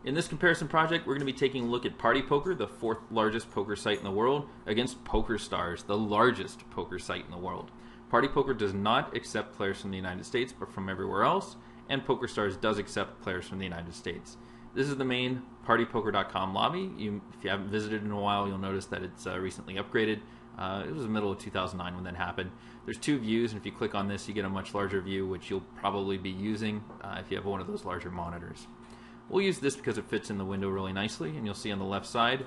In this comparison project, we're going to be taking a look at Party Poker, the 4th largest poker site in the world, against PokerStars, the largest poker site in the world. Party Poker does not accept players from the United States, but from everywhere else, and PokerStars does accept players from the United States. This is the main partypoker.com lobby. If you haven't visited in a while, you'll notice that it's recently upgraded. It was the middle of 2009 when that happened. There's 2 views, and if you click on this, you get a much larger view, which you'll probably be using if you have one of those larger monitors. We'll use this because it fits in the window really nicely, and you'll see on the left side,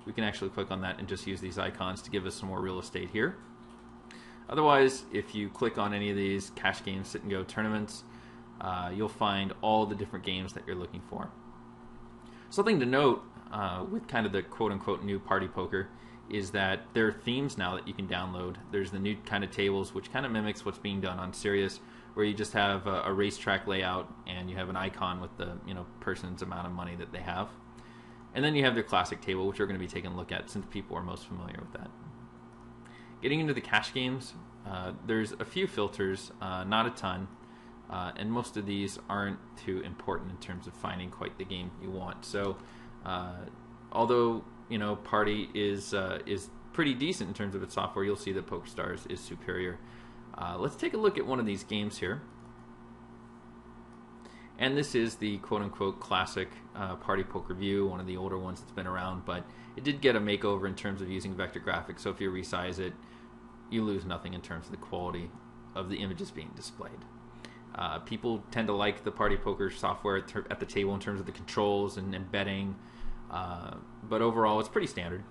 we can actually click on that and just use these icons to give us some more real estate here. Otherwise, if you click on any of these cash games, sit and go tournaments, you'll find all the different games that you're looking for. Something to note with kind of the quote-unquote new Party Poker is that there are themes now that you can download. There's the new kind of tables, which kind of mimics what's being done on Sirius, where you just have a racetrack layout and you have an icon with the person's amount of money that they have. And then you have their classic table, which we're going to be taking a look at since people are most familiar with that. Getting into the cash games, there's a few filters, not a ton, and most of these aren't too important in terms of finding quite the game you want. So although Party is pretty decent in terms of its software, you'll see that PokerStars is superior. Let's take a look at one of these games here. And this is the quote-unquote classic Party Poker view, one of the older ones that's been around, but it did get a makeover in terms of using vector graphics, so if you resize it, you lose nothing in terms of the quality of the images being displayed. People tend to like the Party Poker software at the table in terms of the controls and betting, but overall it's pretty standard.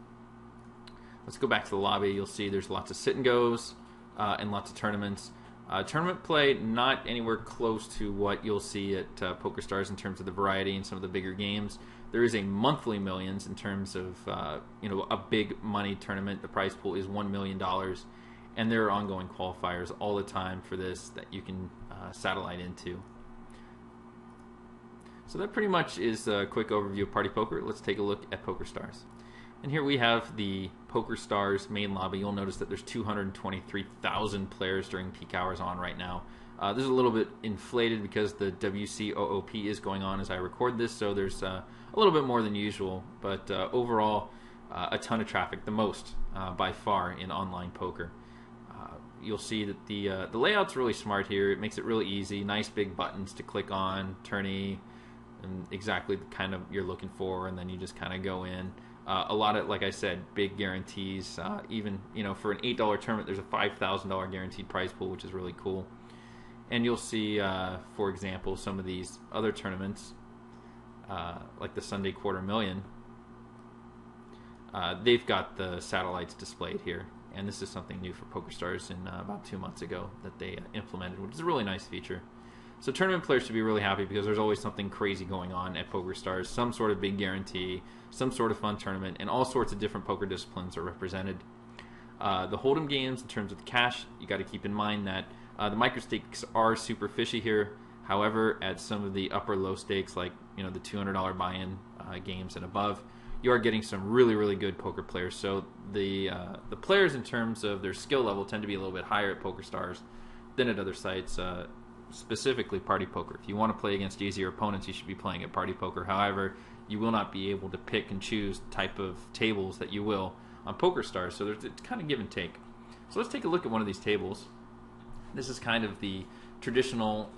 Let's go back to the lobby. You'll see there's lots of sit and goes and lots of tournaments. Tournament play, not anywhere close to what you'll see at PokerStars in terms of the variety and some of the bigger games. There is a monthly millions in terms of a big money tournament. The prize pool is $1 million, and there are ongoing qualifiers all the time for this that you can satellite into. So that pretty much is a quick overview of Party Poker. Let's take a look at PokerStars. And here we have the PokerStars main lobby. You'll notice that there's 223,000 players during peak hours on right now. This is a little bit inflated because the WCOOP is going on as I record this, so there's a little bit more than usual. But overall, a ton of traffic, the most by far in online poker. You'll see that the layout's really smart here. It makes it really easy. Nice big buttons to click on, tourney, and exactly the kind of you're looking for, and then you just kind of go in. A lot of, like I said, big guarantees. Even for an $8 tournament, there's a $5,000 guaranteed prize pool, which is really cool. And you'll see, for example, some of these other tournaments, like the Sunday Quarter Million. They've got the satellites displayed here, and this is something new for PokerStars in about 2 months ago that they implemented, which is a really nice feature. So tournament players should be really happy because there's always something crazy going on at PokerStars, some sort of big guarantee, some sort of fun tournament, and all sorts of different poker disciplines are represented. The Hold'em games, in terms of the cash, you got to keep in mind that the micro stakes are super fishy here. However, at some of the upper low stakes, like the $200 buy-in games and above, you are getting some really, really good poker players. So the players, in terms of their skill level, tend to be a little bit higher at PokerStars than at other sites. Specifically Party Poker. If you want to play against easier opponents, you should be playing at Party Poker. However, you will not be able to pick and choose the type of tables that you will on PokerStars, so it's kind of give and take. So let's take a look at one of these tables. This is kind of the traditional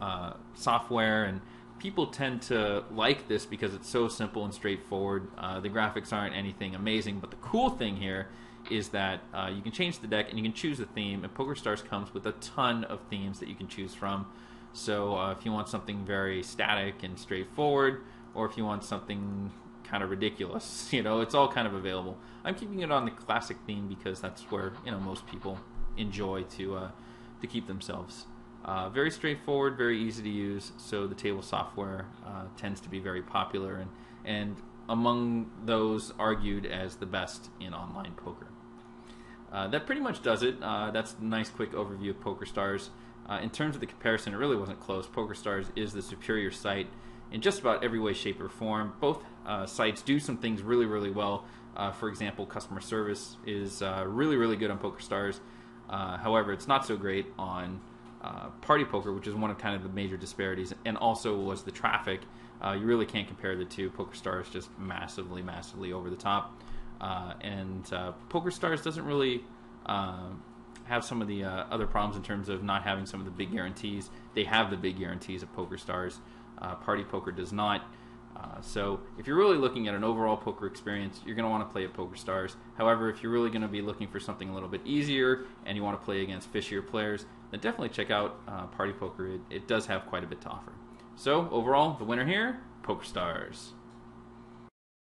software, and people tend to like this because it's so simple and straightforward. The graphics aren't anything amazing, but the cool thing here is that you can change the deck and you can choose the theme, and PokerStars comes with a ton of themes that you can choose from. So if you want something very static and straightforward, or if you want something kind of ridiculous, it's all kind of available. I'm keeping it on the classic theme because that's where most people enjoy to keep themselves. Very straightforward, very easy to use. So the table software tends to be very popular and among those argued as the best in online poker. That pretty much does it. That's a nice quick overview of PokerStars. In terms of the comparison, it really wasn't close. PokerStars is the superior site in just about every way, shape, or form. Both sites do some things really, really well. For example, customer service is really, really good on PokerStars. However, it's not so great on Party Poker, which is one of kind of the major disparities, and also was the traffic. You really can't compare the two. PokerStars just massively, massively over the top. And PokerStars doesn't really have some of the other problems in terms of not having some of the big guarantees. They have the big guarantees of PokerStars. Party Poker does not. So if you're really looking at an overall poker experience, you're going to want to play at PokerStars. However, if you're really going to be looking for something a little bit easier and you want to play against fishier players, then definitely check out Party Poker. It does have quite a bit to offer. So overall, the winner here, PokerStars.